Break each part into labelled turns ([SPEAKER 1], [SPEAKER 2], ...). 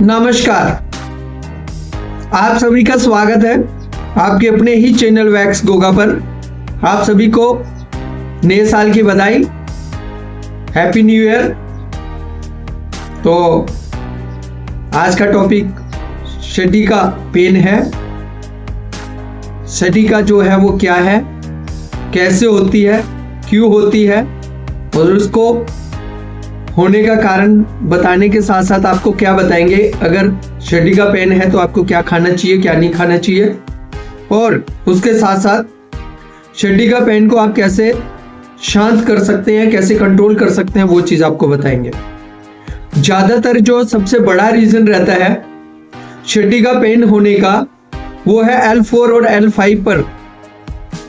[SPEAKER 1] नमस्कार, आप सभी का स्वागत है आपके अपने ही चैनल वैक्स गोगा पर। आप सभी को नए साल की बधाई, हैप्पी न्यू ईयर। तो आज का टॉपिक सटिका पेन है। सटिका जो है वो क्या है, कैसे होती है, क्यों होती है और उसको होने का कारण बताने के साथ साथ आपको क्या बताएंगे अगर सटिका पेन है तो आपको क्या खाना चाहिए, क्या नहीं खाना चाहिए, और उसके साथ साथ सटिका पेन को आप कैसे शांत कर सकते हैं, कैसे कंट्रोल कर सकते हैं, वो चीज़ आपको बताएंगे। ज़्यादातर जो सबसे बड़ा रीज़न रहता है सटिका पेन होने का वो है L4 और L5 पर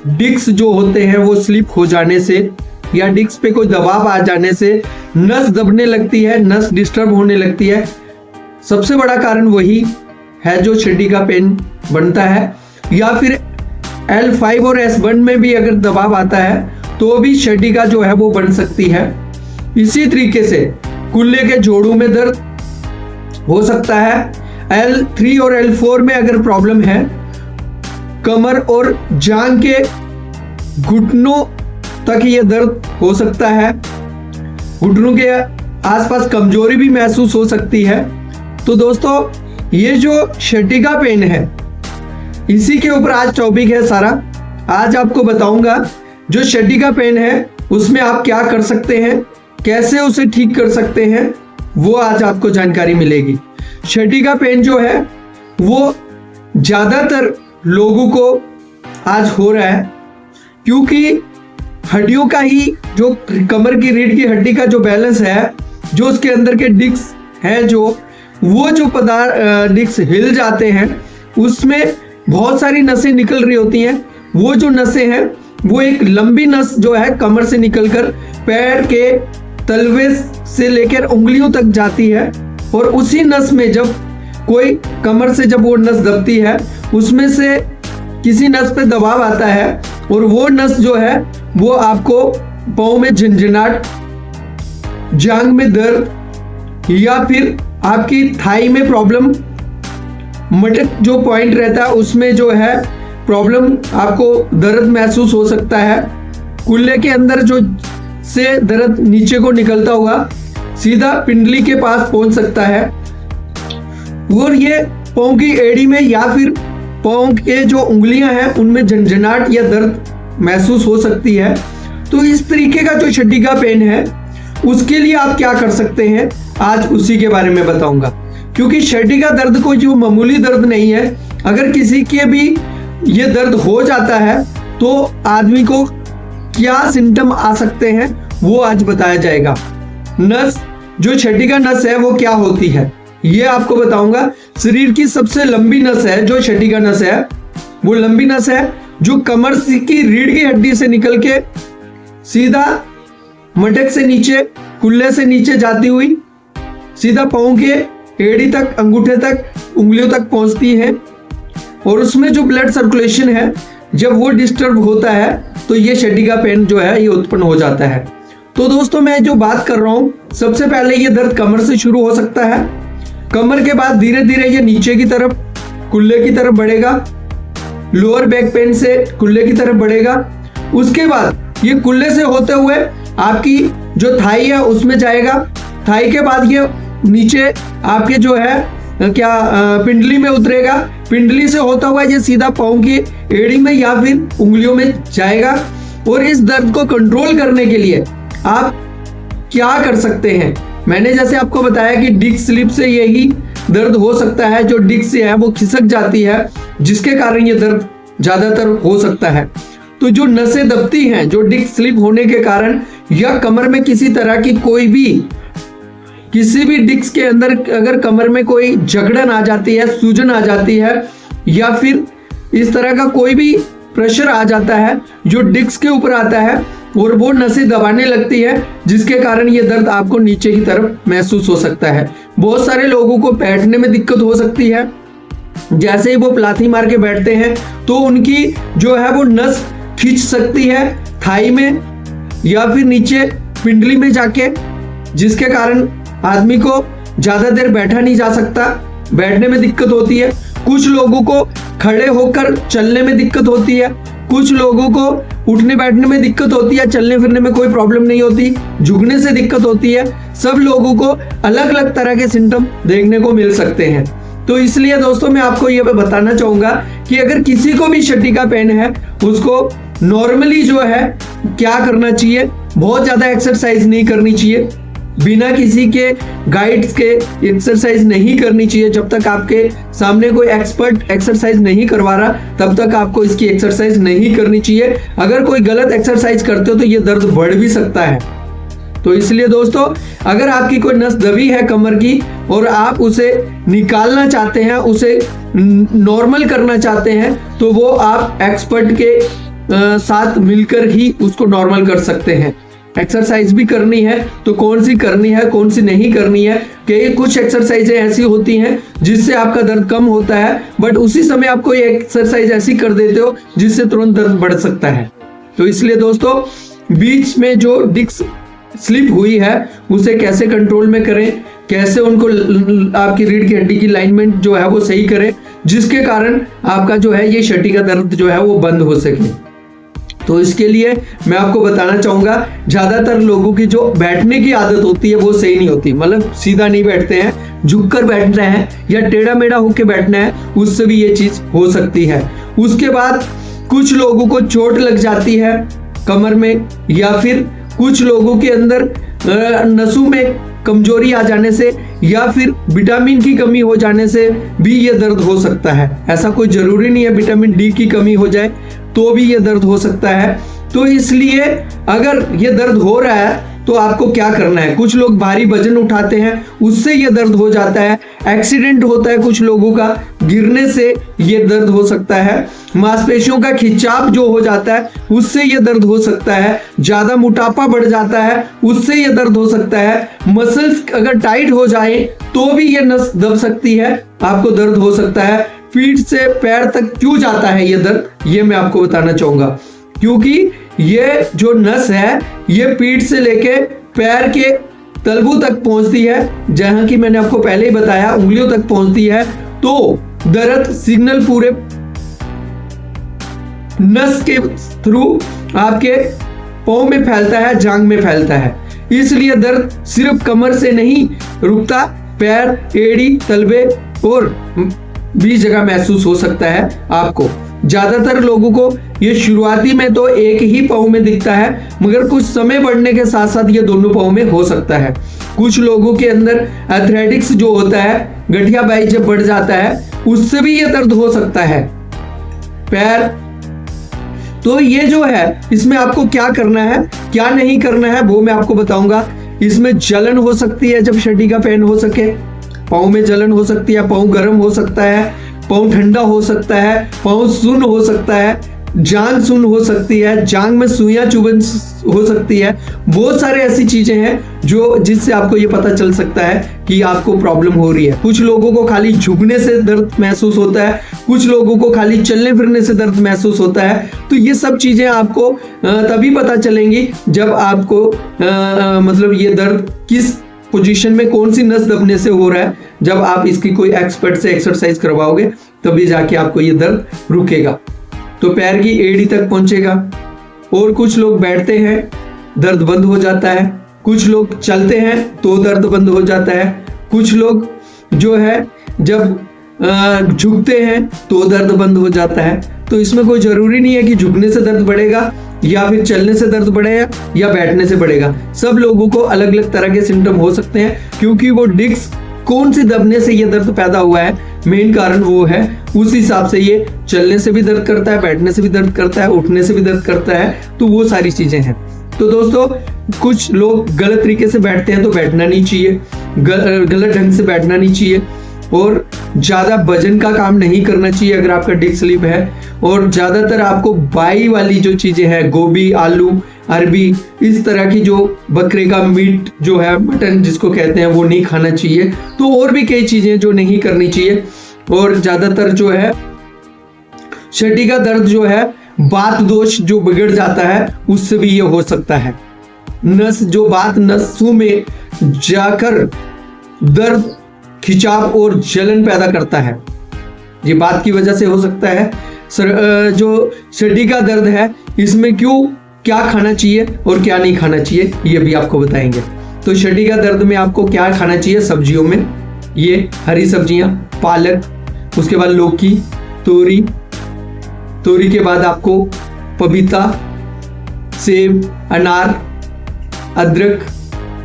[SPEAKER 1] डिस्क जो होते हैं वो स्लिप हो जाने से या डिस्क पे कोई दबाव आ जाने से नस दबने लगती है, नस डिस्टर्ब होने लगती है। सबसे बड़ा कारण वही है जो सटिका पेन बनता है। या फिर L5 और S1 में भी अगर दबाव आता है तो भी सटिका जो है वो बन सकती है। इसी तरीके से कुल्ले के जोड़ों में दर्द हो सकता है। L3 और L4 में अगर प्रॉब्लम है, कमर और जांघ के घुटनों तक ये दर्द हो सकता है, घुटनों के आसपास कमजोरी भी महसूस हो सकती है। तो दोस्तों, ये जो सटिका पेन है इसी के ऊपर आज टॉपिक है सारा। आज आपको बताऊंगा जो सटिका पेन है उसमें आप क्या कर सकते हैं, कैसे उसे ठीक कर सकते हैं, वो आज आपको जानकारी मिलेगी। सटिका पेन जो है वो ज़्यादातर लोगों को आज हो रहा है क्योंकि हड्डियों का ही जो कमर की रीढ़ की हड्डी का जो बैलेंस है, जो उसके अंदर के डिस्क हैं, वो जो पदार्थ डिस्क हिल जाते हैं उसमें बहुत सारी नसें निकल रही होती हैं। वो जो नसें हैं वो एक लंबी नस जो है कमर से निकलकर पैर के तलवे से लेकर उंगलियों तक जाती है और उसी नस में जब कोई कमर से जब वो नस दबती है उसमें से किसी नस पे दबाव आता है और वो नस जो है वो आपको पाँव में झंझनाहट, जांघ में दर्द या फिर आपकी थाई में प्रॉब्लम, मटक जो पॉइंट रहता है उसमें जो है प्रॉब्लम, आपको दर्द महसूस हो सकता है। कुल्ले के अंदर जो से दर्द नीचे को निकलता हुआ सीधा पिंडली के पास पहुंच सकता है और ये पाँव की एड़ी में या फिर पाँव के जो उंगलियां हैं उनमें झंझनाहट या दर्द महसूस हो सकती है। तो इस तरीके का जो सटिका पेन है उसके लिए आप क्या कर सकते हैं आज उसी के बारे में बताऊंगा। क्योंकि सटिका दर्द कोई जो मामूली दर्द नहीं है। अगर किसी के भी ये दर्द हो जाता है तो आदमी को क्या सिम्टम आ सकते हैं वो आज बताया जाएगा। नस जो सटिका नस है वो क्या होती है ये आपको बताऊंगा। शरीर की सबसे लंबी नस है जो सटिका नस है, वो लंबी नस है जो कमर की रीढ़ की हड्डी से निकल के सीधा मटक से नीचे, कुल्ले से नीचे जाती हुई सीधा पाँव के एड़ी तक, अंगूठे तक, उंगलियों तक पहुंचती है और उसमें जो ब्लड सर्कुलेशन है जब वो डिस्टर्ब होता है तो ये सटिका पेन जो है ये उत्पन्न हो जाता है। तो दोस्तों, मैं जो बात कर रहा हूँ, सबसे पहले ये दर्द कमर से शुरू हो सकता है। कमर के बाद धीरे धीरे ये नीचे की तरफ कुल्ले की तरफ बढ़ेगा, लोअर बैक पेन से कुल्ले की तरफ बढ़ेगा। उसके बाद ये कुल्ले से होते हुए आपकी जो थाई है उसमें जाएगा। थाई के बाद ये नीचे आपके जो है पिंडली में उतरेगा। पिंडली से होता हुआ ये सीधा पाँव की एड़ी में या फिर उंगलियों में जाएगा। और इस दर्द को कंट्रोल करने के लिए आप क्या कर सकते हैं, मैंने जैसे आपको बताया कि डिस्क स्लिप से यही दर्द हो सकता है। जो डिस्क है वो खिसक जाती है जिसके कारण ये दर्द ज़्यादातर हो सकता है। तो जो नसें दबती हैं, जो डिस्क स्लिप होने के कारण या कमर में किसी तरह की कोई भी किसी भी डिस्क के अंदर अगर कमर में कोई जकड़न आ जाती है, सूजन आ जाती है या फिर इस तरह का कोई भी प्रेशर आ जाता है जो डिस्क के ऊपर आता है और वो नसें दबाने लगती है जिसके कारण ये दर्द आपको नीचे की तरफ महसूस हो सकता है। बहुत सारे लोगों को बैठने में दिक्कत हो सकती है। जैसे ही वो प्लाथी मार के बैठते हैं तो उनकी जो है वो नस खींच सकती है थाई में या फिर नीचे पिंडली में जाके, जिसके कारण आदमी को ज्यादा देर बैठा नहीं जा सकता, बैठने में दिक्कत होती है। कुछ लोगों को खड़े होकर चलने में दिक्कत होती है, कुछ लोगों को उठने बैठने में दिक्कत होती है, चलने फिरने में कोई प्रॉब्लम नहीं होती, झुकने से दिक्कत होती है। सब लोगों को अलग अलग तरह के सिम्टम देखने को मिल सकते हैं। तो इसलिए दोस्तों मैं आपको ये बताना चाहूंगा कि अगर किसी को भी शटिका पेन है, उसको नॉर्मली जो है क्या करना चाहिए, बहुत ज्यादा एक्सरसाइज नहीं करनी चाहिए, बिना किसी के गाइड्स के एक्सरसाइज नहीं करनी चाहिए। जब तक आपके सामने कोई एक्सपर्ट एक्सरसाइज नहीं करवा रहा, तब तक आपको इसकी एक्सरसाइज नहीं करनी चाहिए। अगर कोई गलत एक्सरसाइज करते हो तो ये दर्द बढ़ भी सकता है। तो इसलिए दोस्तों, अगर आपकी कोई नस दबी है कमर की और आप उसे निकालना चाहते हैं, उसे नॉर्मल करना चाहते हैं, तो वो आप एक्सपर्ट के साथ मिलकर ही उसको नॉर्मल कर सकते हैं। एक्सरसाइज भी करनी है तो कौन सी करनी है, कौन सी नहीं करनी है, कि कुछ एक्सरसाइजें ऐसी होती हैं जिससे आपका दर्द कम होता है, बट उसी समय आप कोई एक्सरसाइज ऐसी कर देते हो जिससे तुरंत दर्द बढ़ सकता है। तो इसलिए दोस्तों, बीच में जो डिस्क स्लिप हुई है उसे कैसे कंट्रोल में करें, कैसे उनको आपकी रीढ़ की हड्डी की अलाइनमेंट जो है वो सही करें, जिसके कारण आपका जो है ये शटिका दर्द जो है वो बंद हो सके। तो इसके लिए मैं आपको बताना चाहूंगा, ज्यादातर लोगों की जो बैठने की आदत होती है वो सही नहीं होती, मतलब सीधा नहीं बैठते हैं, झुककर बैठ रहे हैं या टेढ़ा मेढ़ा होकर बैठना है, उससे भी ये चीज हो सकती है। उसके बाद कुछ लोगों को चोट लग जाती है कमर में, या फिर कुछ लोगों के अंदर नसों में कमजोरी आ जाने से, या फिर विटामिन की कमी हो जाने से भी ये दर्द हो सकता है। ऐसा कोई जरूरी नहीं है विटामिन डी की कमी हो जाए तो भी ये दर्द हो सकता है। तो इसलिए अगर ये दर्द हो रहा है तो आपको क्या करना है, कुछ लोग भारी वजन उठाते हैं, उससे ये दर्द हो जाता है। एक्सीडेंट होता है कुछ लोगों का, गिरने से ये दर्द हो सकता है। मांसपेशियों का खिंचाव जो हो जाता है उससे ये दर्द हो सकता है। ज्यादा मोटापा बढ़ जाता है उससे ये दर्द हो सकता है। मसल्स अगर टाइट हो जाए तो भी ये नस दब सकती है, आपको दर्द हो सकता है। पीठ से पैर तक क्यों जाता है ये दर्द, ये मैं आपको बताना चाहूंगा। क्योंकि ये जो नस है ये पीठ से लेके पैर के तलवों तक पहुंचती है, जहां की मैंने आपको पहले ही बताया उंगलियों तक पहुंचती है। तो दर्द सिग्नल पूरे नस के थ्रू आपके पांव में फैलता है, जांग में फैलता है। इसलिए दर्द सिर्फ कमर से नहीं रुकता, पैर, एड़ी, तलवे और भी जगह महसूस हो सकता है आपको। ज्यादातर लोगों को ये शुरुआती में तो एक ही पाँव में दिखता है, मगर कुछ समय बढ़ने के साथ साथ ये दोनों पाँव में हो सकता है। कुछ लोगों के अंदर एथलेटिक्स जो होता है, गठिया बाई जब बढ़ जाता है, उससे भी ये दर्द हो सकता है। पैर, तो ये जो है इसमें आपको क्या करना है क्या नहीं करना है वो मैं आपको बताऊंगा। इसमें जलन हो सकती है जब शटिका पेन हो सके, पाँव में जलन हो सकती है, पाँव गर्म हो सकता है, पाँव ठंडा हो सकता है, पाँव सुन्न हो सकता है, जांग सुन्न हो सकती है, जांग में सुइयां चुभन हो सकती है। बहुत सारे ऐसी चीजें हैं जो जिससे आपको ये पता चल सकता है कि आपको प्रॉब्लम हो रही है। कुछ लोगों को खाली झुकने से दर्द महसूस होता है, कुछ लोगों को खाली चलने फिरने से दर्द महसूस होता है। तो ये सब चीजें आपको तभी पता चलेंगी जब आपको मतलब ये दर्द किस पोजीशन में कौन सी नस दबने से हो रहा है, जब आप इसकी कोई एक्सपर्ट से एक्सरसाइज करवाओगे तभी जाके आपको ये दर्द रुकेगा। तो पैर की एड़ी तक पहुंचेगा। और कुछ लोग बैठते हैं दर्द बंद हो जाता है, कुछ लोग चलते हैं तो दर्द बंद हो जाता है, कुछ लोग जो है जब झुकते हैं तो दर्द बंद हो जाता है। तो इसमें कोई जरूरी नहीं है कि झुकने से दर्द बढ़ेगा या फिर चलने से दर्द बढ़ेगा या बैठने से बढ़ेगा। सब लोगों को अलग अलग तरह के सिम्टम हो सकते हैं, क्योंकि वो डिस्क कौन सी दबने से ये दर्द पैदा हुआ है, मेन कारण वो है। उस हिसाब से ये चलने से भी दर्द करता है, बैठने से भी दर्द करता है, उठने से भी दर्द करता है। तो वो सारी चीजें हैं। तो दोस्तों, कुछ लोग गलत तरीके से बैठते हैं तो बैठना नहीं चाहिए, गलत ढंग से बैठना नहीं चाहिए, और ज्यादा वजन का काम नहीं करना चाहिए अगर आपका डिस्क स्लिप है। और ज्यादातर आपको बाई वाली जो चीजें हैं, गोभी, आलू, अरबी, इस तरह की जो बकरे का मीट जो है, मटन जिसको कहते हैं, वो नहीं खाना चाहिए। तो और भी कई चीजें जो नहीं करनी चाहिए। और ज्यादातर जो है शटिका दर्द जो है, बात दोष जो बिगड़ जाता है उससे भी ये हो सकता है। नस जो बात नसों में जाकर दर्द, खिंचाव और जलन पैदा करता है। ये बात की वजह से हो सकता है। जो सर्दी का दर्द है इसमें क्या खाना चाहिए और क्या नहीं खाना चाहिए ये भी आपको बताएंगे। तो सर्दी का दर्द में आपको क्या खाना चाहिए सब्जियों में, ये हरी सब्जियां, पालक, उसके बाद लौकी, तोरी के बाद आपको पपीता, सेब, अनार, अदरक,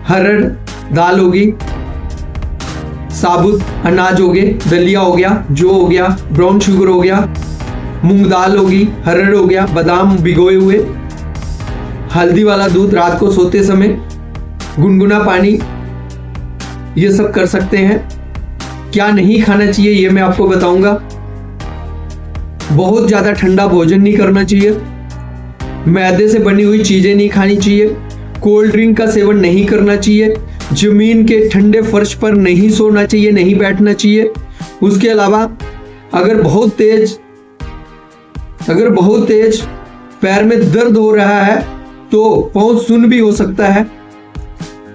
[SPEAKER 1] हरड़ दाल होगी, साबुत अनाज हो गए, दलिया हो गया, जौ हो गया, ब्राउन शुगर हो गया, मूंग दाल होगी, हरड़ हो गया, बादाम भिगोए हुए, हल्दी वाला दूध रात को सोते समय, गुनगुना पानी, ये सब कर सकते हैं। क्या नहीं खाना चाहिए ये मैं आपको बताऊंगा। बहुत ज्यादा ठंडा भोजन नहीं करना चाहिए, मैदे से बनी हुई चीजें नहीं खानी चाहिए, कोल्ड ड्रिंक का सेवन नहीं करना चाहिए, जमीन के ठंडे फर्श पर नहीं सोना चाहिए, नहीं बैठना चाहिए। उसके अलावा अगर बहुत तेज पैर में दर्द हो रहा है तो पाँव सुन्न भी हो सकता है,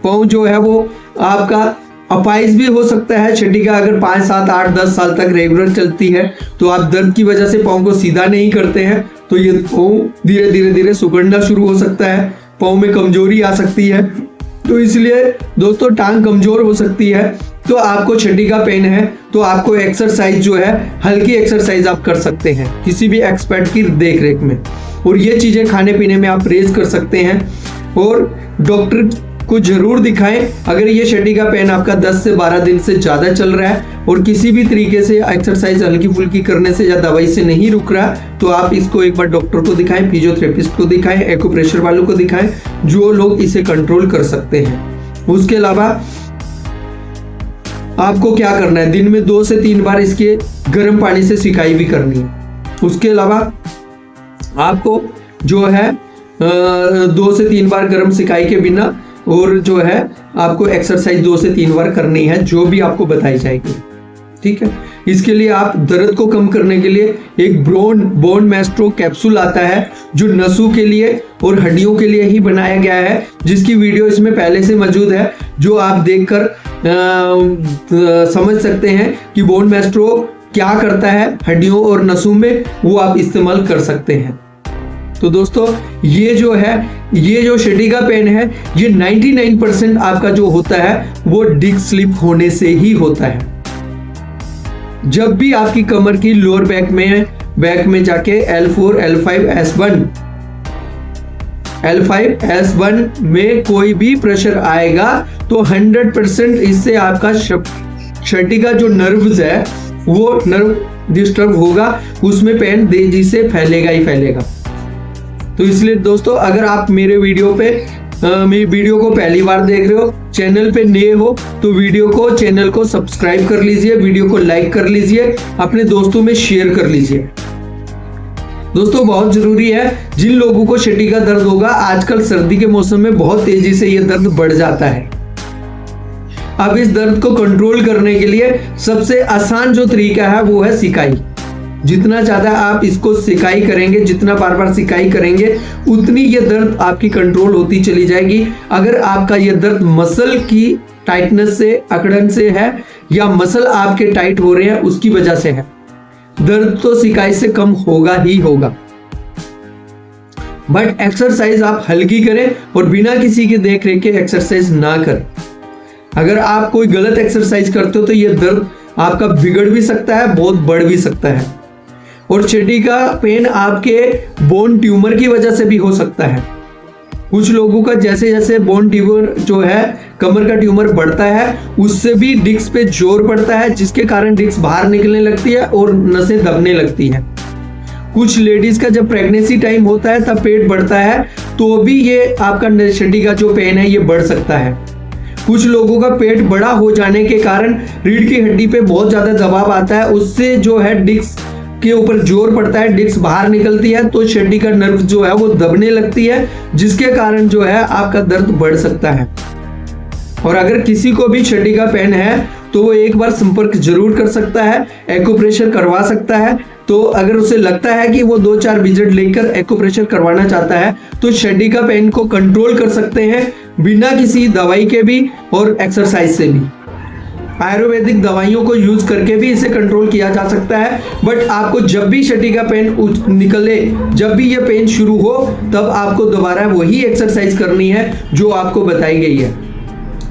[SPEAKER 1] पाँव जो है वो आपका अपाइज भी हो सकता है। छठी का अगर 5, 7, 8, 10 साल तक रेगुलर चलती है तो आप दर्द की वजह से पाँव को सीधा नहीं करते हैं तो ये पाँव धीरे धीरे सिकुड़ना शुरू हो सकता है, पाँव में कमजोरी आ सकती है। तो इसलिए दोस्तों टांग कमजोर हो सकती है। तो आपको छठी का पेन है तो आपको एक्सरसाइज जो है हल्की एक्सरसाइज आप कर सकते हैं किसी भी एक्सपर्ट की देखरेख में, और ये चीजें खाने पीने में आप परहेज कर सकते हैं। और डॉक्टर को जरूर दिखाएं अगर ये छठी का पेन आपका 10 से 12 दिन से ज्यादा चल रहा है और किसी भी तरीके से एक्सरसाइज हल्की फुल्की करने से या दवाई से नहीं रुक रहा तो आप इसको एक बार डॉक्टर को दिखाएं, फिजियोथेरेपिस्ट को दिखाएं, एक्यूप्रेशर वालों को दिखाएं, जो लोग इसे कंट्रोल कर सकते हैं। उसके अलावा आपको क्या करना है, दिन में 2 से 3 बार इसके गर्म पानी से सिकाई भी करनी है। उसके अलावा आपको जो है 2 से 3 बार गर्म सिकाई के बिना और जो है आपको एक्सरसाइज 2 से 3 बार करनी है जो भी आपको बताई जाएगी, ठीक है। इसके लिए आप दर्द को कम करने के लिए एक बोन मैस्ट्रो कैप्सूल आता है जो नसों के लिए और हड्डियों के लिए ही बनाया गया है, जिसकी वीडियो इसमें पहले से मौजूद है जो आप देखकर समझ सकते हैं कि बोन मैस्ट्रो क्या करता है हड्डियों और नसों में, वो आप इस्तेमाल कर सकते हैं। तो दोस्तों ये जो छठी का पेन है ये 99% आपका जो होता है वो डिस्क स्लिप होने से ही होता है। जब भी आपकी कमर की लोअर बैक में जाके L4, L5, S1 में कोई भी प्रेशर आएगा तो 100% इससे आपका छठी का जो नर्व्स है वो नर्व डिस्टर्ब होगा, उसमें पेन तेजी से फैलेगा ही फैलेगा। तो इसलिए दोस्तों अगर आप मेरी वीडियो को पहली बार देख रहे हो, चैनल पे नए हो तो चैनल को सब्सक्राइब कर लीजिए, वीडियो को लाइक कर लीजिए, अपने दोस्तों में शेयर कर लीजिए। दोस्तों बहुत जरूरी है, जिन लोगों को छठी का दर्द होगा, आजकल सर्दी के मौसम में बहुत तेजी से ये दर्द बढ़ जाता है। अब इस दर्द को कंट्रोल करने के लिए सबसे आसान जो तरीका है वो है सिकाई। जितना ज्यादा आप इसको सिकाई करेंगे, जितना बार बार सिकाई करेंगे, उतनी ये दर्द आपकी कंट्रोल होती चली जाएगी। अगर आपका ये दर्द मसल की टाइटनेस से, अकड़न से है या मसल आपके टाइट हो रहे हैं उसकी वजह से है, दर्द तो सिकाई से कम होगा ही होगा। बट एक्सरसाइज आप हल्की करें और बिना किसी के देख रेख के एक्सरसाइज ना करें। अगर आप कोई गलत एक्सरसाइज करते हो तो ये दर्द आपका बिगड़ भी सकता है, बहुत बढ़ भी सकता है। और छठी का पेन आपके बोन ट्यूमर की वजह से भी हो सकता है। कुछ लोगों का जैसे जैसे बोन ट्यूमर जो है, कमर का ट्यूमर बढ़ता है, उससे भी डिस्क पे जोर पड़ता है, जिसके कारण डिस्क बाहर निकलने लगती है और नसें दबने लगती हैं। कुछ लेडीज का जब प्रेगनेंसी टाइम होता है तब पेट बढ़ता है तो भी ये आपका छठी का जो पेन है ये बढ़ सकता है। कुछ लोगों का पेट बड़ा हो जाने के कारण रीढ़ की हड्डी पे बहुत ज्यादा दबाव आता है, उससे जो है डिस्क के ऊपर जोर पड़ता है, डिस्क बाहर निकलती है तो छठी का नर्व जो है वो दबने लगती है, जिसके कारण जो है आपका दर्द बढ़ सकता है। और अगर किसी को भी छठी का पेन है तो वो एक बार संपर्क जरूर कर सकता है, एक्यूप्रेशर करवा सकता है। तो अगर उसे लगता है कि वो 2-4 विजिट लेकर एक्यूप्रेशर करवाना चाहता है तो छठी का पेन को कंट्रोल कर सकते हैं बिना किसी दवाई के भी और एक्सरसाइज से भी। आयुर्वेदिक दवाइयों को यूज करके भी इसे कंट्रोल किया जा सकता है। बट आपको जब भी शटिका पेन निकले, जब भी ये पेन शुरू हो, तब आपको दोबारा वही एक्सरसाइज करनी है जो आपको बताई गई है।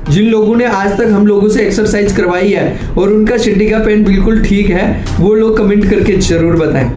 [SPEAKER 1] जिन लोगों ने आज तक हम लोगों से एक्सरसाइज करवाई है और उनका शटिका पेन बिल्कुल ठीक है, वो लोग कमेंट करके जरूर बताएं।